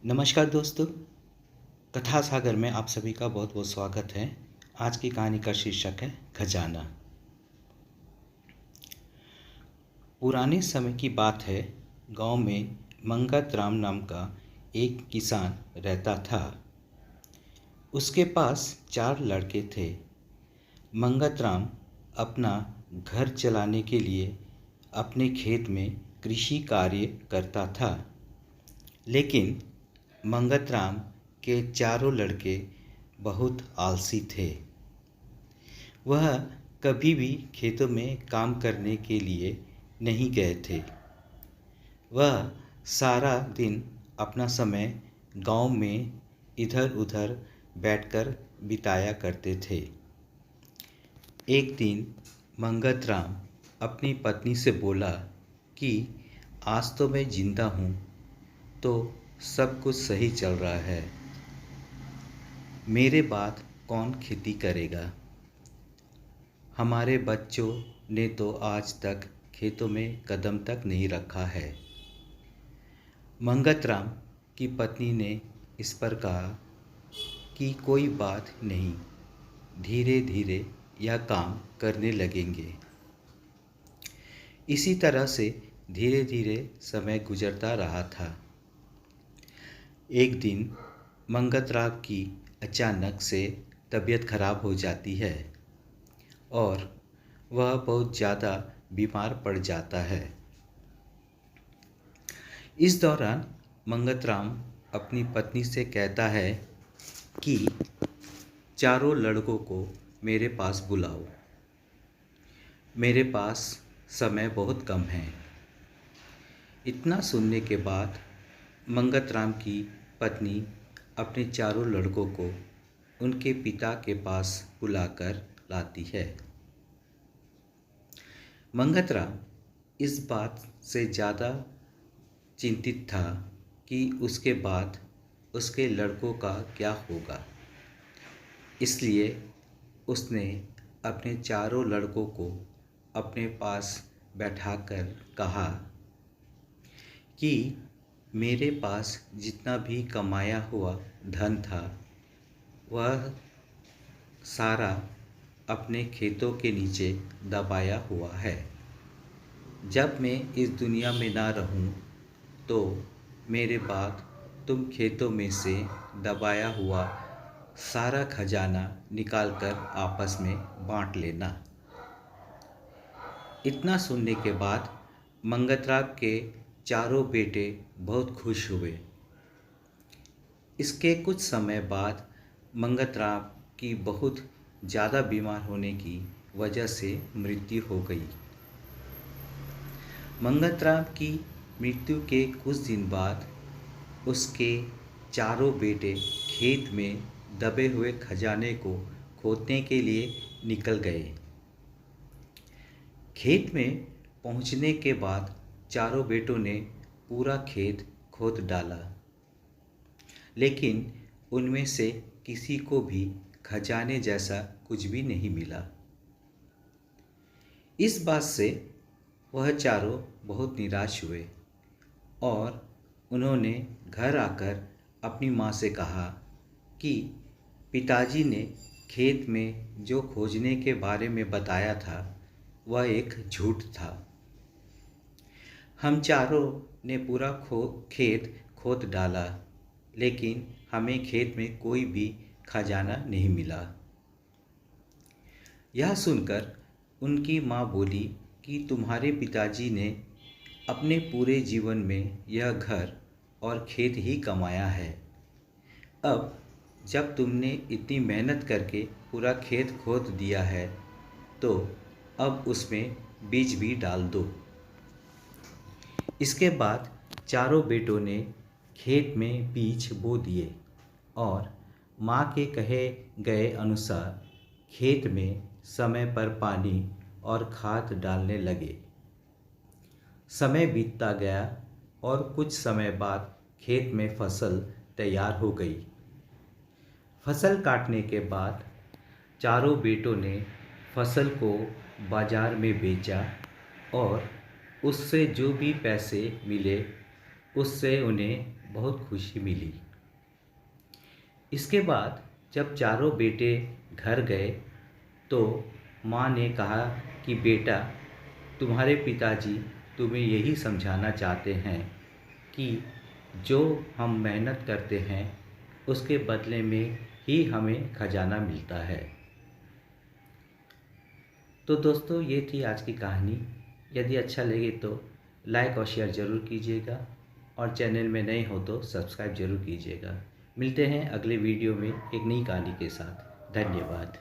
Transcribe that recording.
नमस्कार दोस्तों। कथा सागर में आप सभी का बहुत बहुत स्वागत है। आज की कहानी का शीर्षक है खजाना। पुराने समय की बात है। गांव में मंगत राम नाम का एक किसान रहता था। उसके पास 4 लड़के थे। मंगत राम अपना घर चलाने के लिए अपने खेत में कृषि कार्य करता था, लेकिन मंगत राम के चारों लड़के बहुत आलसी थे। वह कभी भी खेतों में काम करने के लिए नहीं गए थे। वह सारा दिन अपना समय गांव में इधर उधर बैठकर बिताया करते थे। एक दिन मंगत राम अपनी पत्नी से बोला कि आज तो मैं जिंदा हूँ, तो सब कुछ सही चल रहा है। मेरे बाद कौन खेती करेगा? हमारे बच्चों ने तो आज तक खेतों में कदम तक नहीं रखा है। मंगत राम की पत्नी ने इस पर कहा कि कोई बात नहीं, धीरे धीरे यह काम करने लगेंगे। इसी तरह से धीरे धीरे समय गुजरता रहा था। एक दिन मंगत राम की अचानक से तबीयत खराब हो जाती है और वह बहुत ज़्यादा बीमार पड़ जाता है। इस दौरान मंगत राम अपनी पत्नी से कहता है कि चारों लड़कों को मेरे पास बुलाओ, मेरे पास समय बहुत कम है। इतना सुनने के बाद मंगत राम की पत्नी अपने चारों लड़कों को उनके पिता के पास बुलाकर लाती है। मंगत राम इस बात से ज़्यादा चिंतित था कि उसके बाद उसके लड़कों का क्या होगा। इसलिए उसने अपने चारों लड़कों को अपने पास बैठाकर कहा कि मेरे पास जितना भी कमाया हुआ धन था वह सारा अपने खेतों के नीचे दबाया हुआ है। जब मैं इस दुनिया में ना रहूं तो मेरे बाद तुम खेतों में से दबाया हुआ सारा खजाना निकालकर आपस में बांट लेना। इतना सुनने के बाद मंगत राम के चारों बेटे बहुत खुश हुए। इसके कुछ समय बाद मंगत राम की बहुत ज़्यादा बीमार होने की वजह से मृत्यु हो गई। मंगत राम की मृत्यु के कुछ दिन बाद उसके चारों बेटे खेत में दबे हुए खजाने को खोदने के लिए निकल गए। खेत में पहुंचने के बाद चारों बेटों ने पूरा खेत खोद डाला, लेकिन उनमें से किसी को भी खजाने जैसा कुछ भी नहीं मिला। इस बात से वह चारों बहुत निराश हुए और उन्होंने घर आकर अपनी माँ से कहा कि पिताजी ने खेत में जो खोजने के बारे में बताया था वह एक झूठ था। हम चारों ने पूरा खेत खोद डाला, लेकिन हमें खेत में कोई भी खजाना नहीं मिला। यह सुनकर उनकी माँ बोली कि तुम्हारे पिताजी ने अपने पूरे जीवन में यह घर और खेत ही कमाया है। अब जब तुमने इतनी मेहनत करके पूरा खेत खोद दिया है तो अब उसमें बीज भी डाल दो। इसके बाद चारों बेटों ने खेत में बीज बो दिए और माँ के कहे गए अनुसार खेत में समय पर पानी और खाद डालने लगे। समय बीतता गया और कुछ समय बाद खेत में फसल तैयार हो गई। फसल काटने के बाद चारों बेटों ने फसल को बाजार में बेचा और उससे जो भी पैसे मिले उससे उन्हें बहुत खुशी मिली। इसके बाद जब चारों बेटे घर गए तो माँ ने कहा कि बेटा, तुम्हारे पिताजी तुम्हें यही समझाना चाहते हैं कि जो हम मेहनत करते हैं उसके बदले में ही हमें खजाना मिलता है। तो दोस्तों, ये थी आज की कहानी। यदि अच्छा लगे तो लाइक और शेयर ज़रूर कीजिएगा और चैनल में नए हो तो सब्सक्राइब ज़रूर कीजिएगा। मिलते हैं अगले वीडियो में एक नई कहानी के साथ। धन्यवाद।